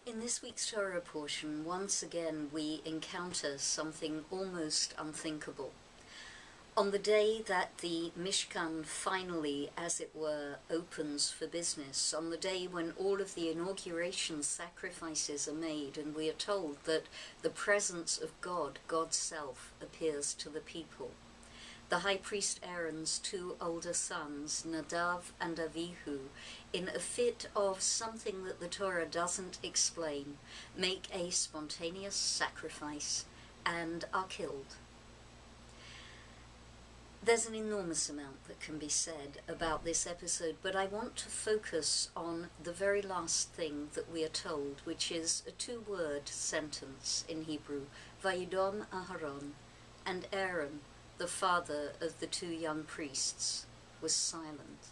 In this week's Torah portion, once again we encounter something almost unthinkable. On the day that the Mishkan finally, as it were, opens for business, on the day when all of the inauguration sacrifices are made and we are told that the presence of God, God's self, appears to the people, the high priest Aaron's two older sons, Nadav and Avihu, in a fit of something that the Torah doesn't explain, make a spontaneous sacrifice and are killed. There's an enormous amount that can be said about this episode, but I want to focus on the very last thing that we are told, which is a two-word sentence in Hebrew, Vayidom Aharon, and Aaron, the father of the two young priests, was silent.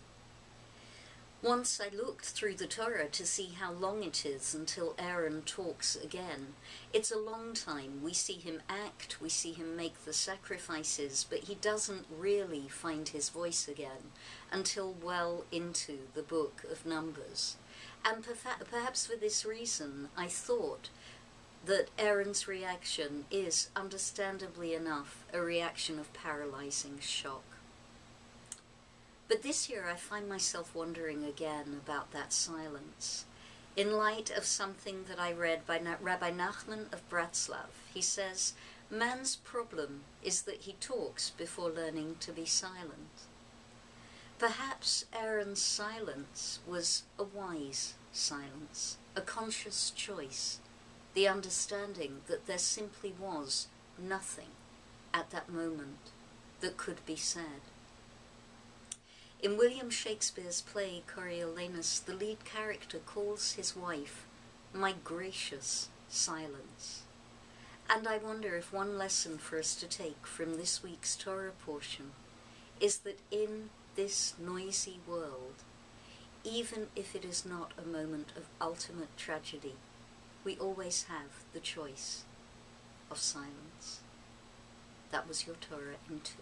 Once I looked through the Torah to see how long it is until Aaron talks again. It's a long time. We see him act, we see him make the sacrifices, but he doesn't really find his voice again until well into the book of Numbers. And perhaps for this reason, I thought that Aaron's reaction is, understandably enough, a reaction of paralyzing shock. But this year I find myself wondering again about that silence. In light of something that I read by Rabbi Nachman of Bratslav, he says, man's problem is that he talks before learning to be silent. Perhaps Aaron's silence was a wise silence, a conscious choice, the understanding that there simply was nothing at that moment that could be said. In William Shakespeare's play Coriolanus, the lead character calls his wife, "My gracious silence." And I wonder if one lesson for us to take from this week's Torah portion is that in this noisy world, even if it is not a moment of ultimate tragedy, we always have the choice of silence. That was your Torah in 2.